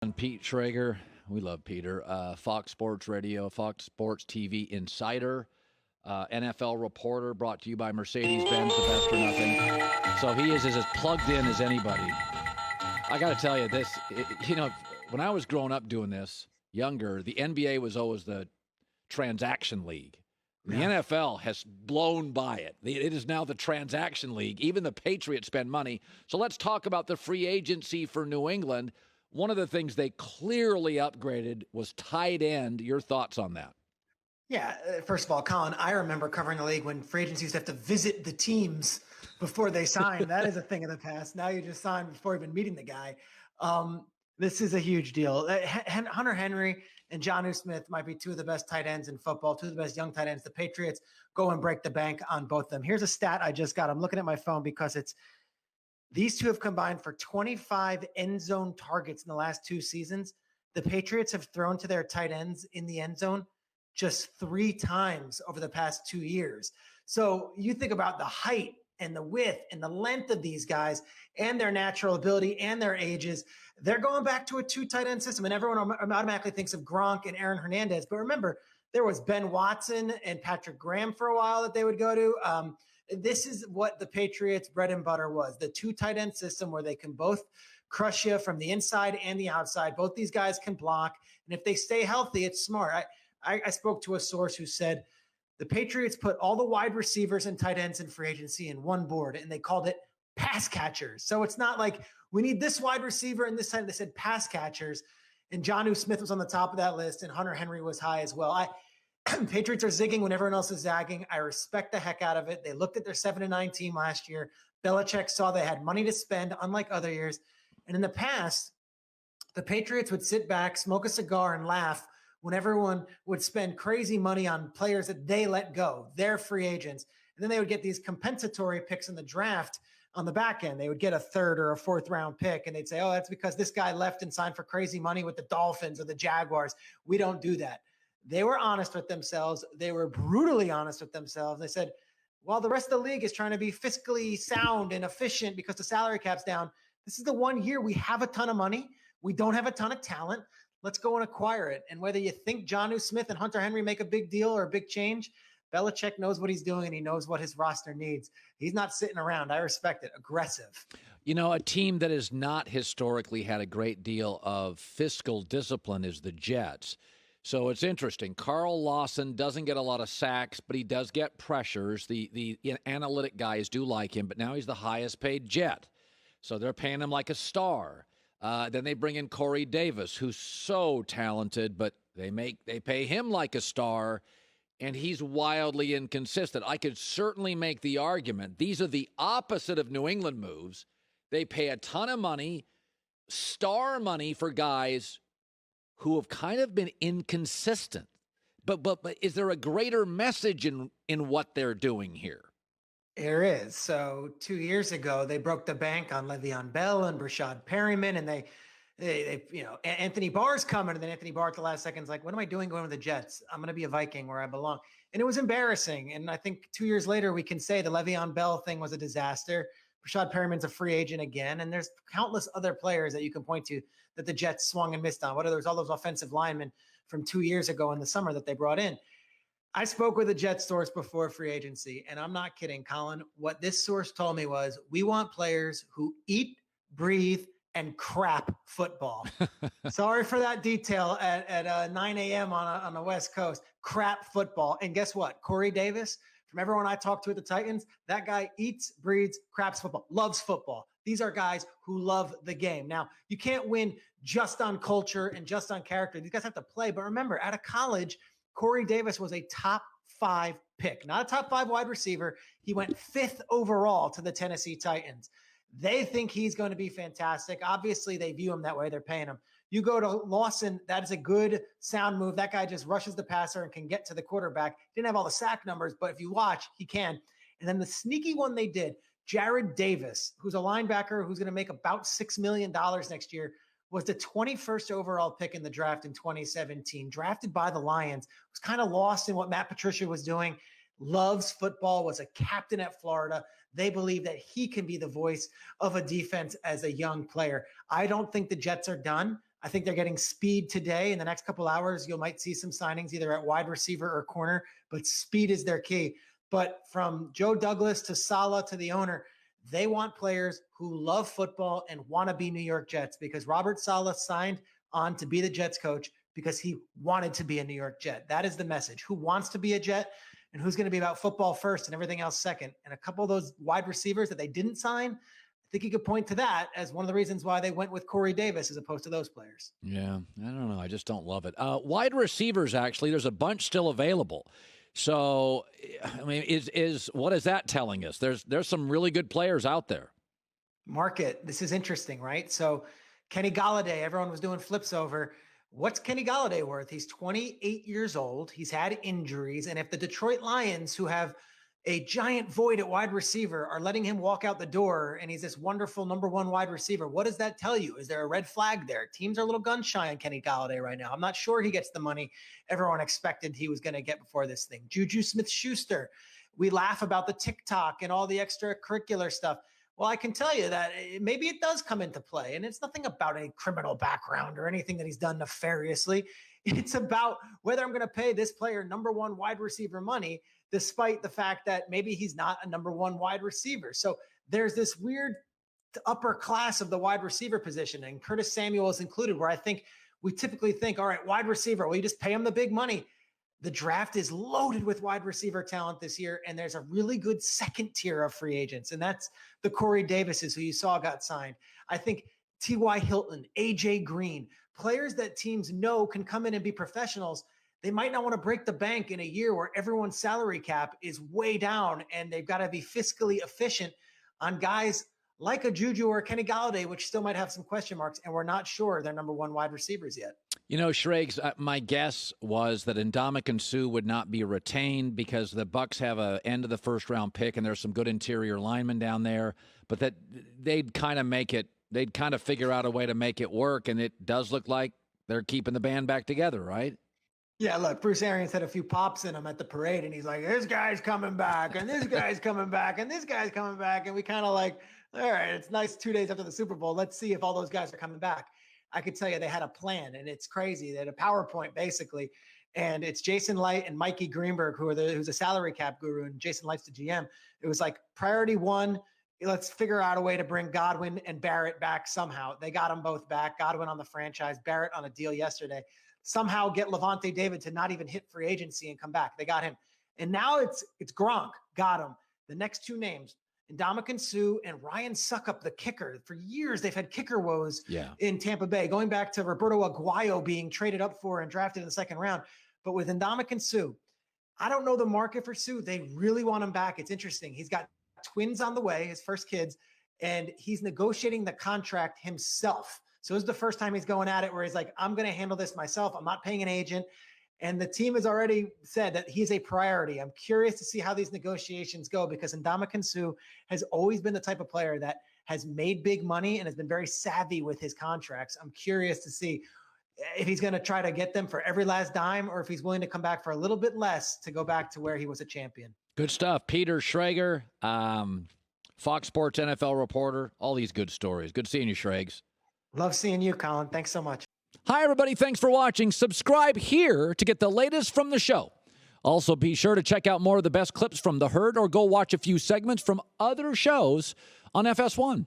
And Pete Schrager, we love Peter. Fox Sports Radio, Fox Sports TV insider, NFL reporter, brought to you by Mercedes-Benz, the best or nothing. So he is as plugged in as anybody. I got to tell you this, when I was growing up doing this, younger, the NBA was always the transaction league. The NFL has blown by it. It is now the transaction league. Even the Patriots spend money. So let's talk about the free agency for New England. One of the things they clearly upgraded was tight end. Your thoughts on that? Yeah, first of all, Colin, I remember covering the league when free agents used to have to visit the teams before they signed. That is a thing of the past. Now you just sign before even meeting the guy. This is a huge deal. Hunter Henry and Jonnu Smith might be two of the best tight ends in football, two of the best young tight ends. The Patriots go and break the bank on both of them. Here's a stat I just got. I'm looking at my phone because these two have combined for 25 end zone targets in the last 2 seasons. The Patriots have thrown to their tight ends in the end zone just 3 times over the past 2 years. So you think about the height and the width and the length of these guys and their natural ability and their ages. They're going back to a 2 tight end system, and everyone automatically thinks of Gronk and Aaron Hernandez. But remember, there was Ben Watson and Patrick Graham for a while that they would go to. This is what the Patriots' bread and butter was, the 2 tight end system where they can both crush you from the inside and the outside. Both these guys can block. And if they stay healthy, it's smart. I spoke to a source who said the Patriots put all the wide receivers and tight ends in free agency in one board, and they called it pass catchers. So it's not like we need this wide receiver and this time. They said pass catchers. And Jonnu Smith was on the top of that list, and Hunter Henry was high as well. Patriots are zigging when everyone else is zagging. I respect the heck out of it. They looked at their 7-9 team last year. Belichick saw they had money to spend, unlike other years. And in the past, the Patriots would sit back, smoke a cigar, and laugh when everyone would spend crazy money on players that they let go, their free agents. And then they would get these compensatory picks in the draft on the back end. They would get a 3rd or a 4th round pick, and they'd say, oh, that's because this guy left and signed for crazy money with the Dolphins or the Jaguars. We don't do that. They were honest with themselves. They were brutally honest with themselves. They said, while the rest of the league is trying to be fiscally sound and efficient because the salary cap's down, this is the one year we have a ton of money. We don't have a ton of talent. Let's go and acquire it. And whether you think Jonnu Smith and Hunter Henry make a big deal or a big change, Belichick knows what he's doing and he knows what his roster needs. He's not sitting around. I respect it. Aggressive. A team that has not historically had a great deal of fiscal discipline is the Jets. So it's interesting. Carl Lawson doesn't get a lot of sacks, but he does get pressures. The analytic guys do like him, but now he's the highest paid Jet. So they're paying him like a star. Then they bring in Corey Davis, who's so talented, but they pay him like a star, and he's wildly inconsistent. I could certainly make the argument these are the opposite of New England moves. They pay a ton of money, star money for guys who have kind of been inconsistent. But is there a greater message in what they're doing here? There is. So 2 years ago, they broke the bank on Le'Veon Bell and Brashad Perryman, and they Anthony Barr's coming, and then Anthony Barr at the last second is like, what am I doing going with the Jets? I'm going to be a Viking where I belong. And it was embarrassing. And I think 2 years later, we can say the Le'Veon Bell thing was a disaster. Brashad Perryman's a free agent again, and there's countless other players that you can point to that the Jets swung and missed on. Whether there's all those offensive linemen from 2 years ago in the summer that they brought in. I spoke with a Jets source before free agency, and I'm not kidding, Colin. What this source told me was, we want players who eat, breathe, and crap football. Sorry for that detail at 9 a.m. on the West Coast. Crap football. And guess what? Corey Davis, from everyone I talked to at the Titans, that guy eats, breathes, craps football, loves football. These are guys who love the game. Now, you can't win just on culture and just on character. These guys have to play. But remember, out of college, Corey Davis was a top 5 pick, not a top 5 wide receiver. He went 5th overall to the Tennessee Titans. They think he's going to be fantastic. Obviously, they view him that way. They're paying him. You go to Lawson, that is a good sound move. That guy just rushes the passer and can get to the quarterback. Didn't have all the sack numbers, but if you watch, he can. And then the sneaky one they did, Jared Davis, who's a linebacker who's going to make about $6 million next year, was the 21st overall pick in the draft in 2017, drafted by the Lions, was kind of lost in what Matt Patricia was doing, loves football, was a captain at Florida. They believe that he can be the voice of a defense as a young player. I don't think the Jets are done. I think they're getting speed today. In the next couple hours, you might see some signings either at wide receiver or corner, but speed is their key. But from Joe Douglas to Saleh to the owner, they want players who love football and want to be New York Jets, because Robert Saleh signed on to be the Jets coach because he wanted to be a New York Jet. That is the message. Who wants to be a Jet and who's going to be about football first and everything else second. And a couple of those wide receivers that they didn't sign, I think you could point to that as one of the reasons why they went with Corey Davis as opposed to those players. Yeah, I don't know. I just don't love it. Wide receivers, actually, there's a bunch still available. So, I mean, what is that telling us? There's some really good players out there. Market. This is interesting, right? So Kenny Golladay, everyone was doing flips over. What's Kenny Golladay worth? He's 28 years old. He's had injuries. And if the Detroit Lions, who have a giant void at wide receiver, are letting him walk out the door and he's this wonderful number one wide receiver, what does that tell you? Is there a red flag there? Teams are a little gun shy on Kenny Golladay right now. I'm not sure he gets the money everyone expected he was going to get before this thing. Juju Smith-Schuster, we laugh about the TikTok and all the extracurricular stuff. Well, I can tell you that maybe it does come into play, and it's nothing about a criminal background or anything that he's done nefariously. It's about whether I'm going to pay this player number one wide receiver money, despite the fact that maybe he's not a number one wide receiver. So there's this weird upper class of the wide receiver position, and Curtis Samuel is included, where I think we typically think, all right, wide receiver, well, you just pay him the big money. The draft is loaded with wide receiver talent this year, and there's a really good second tier of free agents, and that's the Corey Davises who you saw got signed. I think T.Y. Hilton, A.J. Green, players that teams know can come in and be professionals. They might not want to break the bank in a year where everyone's salary cap is way down, and they've got to be fiscally efficient on guys like a Juju or Kenny Golladay, which still might have some question marks, and we're not sure they're number one wide receivers yet. You know, Schrags, my guess was that Ndamukong Suh would not be retained because the Bucs have a end of the first round pick and there's some good interior linemen down there, but that they'd kind of figure out a way to make it work, and it does look like they're keeping the band back together, right? Yeah, look, Bruce Arians had a few pops in him at the parade, and he's like, this guy's coming back, and this guy's coming back, and this guy's coming back, and we kind of like, all right, it's nice 2 days after the Super Bowl. Let's see if all those guys are coming back. I could tell you they had a plan, and it's crazy. They had a PowerPoint, basically, and it's Jason Light and Mikey Greenberg, who's a salary cap guru, and Jason Light's the GM. It was like priority one, let's figure out a way to bring Godwin and Barrett back somehow. They got them both back. Godwin on the franchise, Barrett on a deal yesterday. Somehow get Levante David to not even hit free agency and come back. They got him. And now it's Gronk, got him. The next two names, Ndamukong Suh and Ryan Suckup, the kicker. For years, they've had kicker woes in Tampa Bay, going back to Roberto Aguayo being traded up for and drafted in the second round. But with Ndamukong Suh, I don't know the market for Suh. They really want him back. It's interesting. He's got twins on the way, his first kids, and he's negotiating the contract himself. So this is the first time he's going at it where he's like, I'm going to handle this myself. I'm not paying an agent. And the team has already said that he's a priority. I'm curious to see how these negotiations go, because Ndamukong Suh has always been the type of player that has made big money and has been very savvy with his contracts. I'm curious to see if he's going to try to get them for every last dime, or if he's willing to come back for a little bit less to go back to where he was a champion. Good stuff. Peter Schrager, Fox Sports NFL reporter, all these good stories. Good seeing you, Schrags. Love seeing you, Colin. Thanks so much. Hi, everybody. Thanks for watching. Subscribe here to get the latest from the show. Also, be sure to check out more of the best clips from The Herd, or go watch a few segments from other shows on FS1.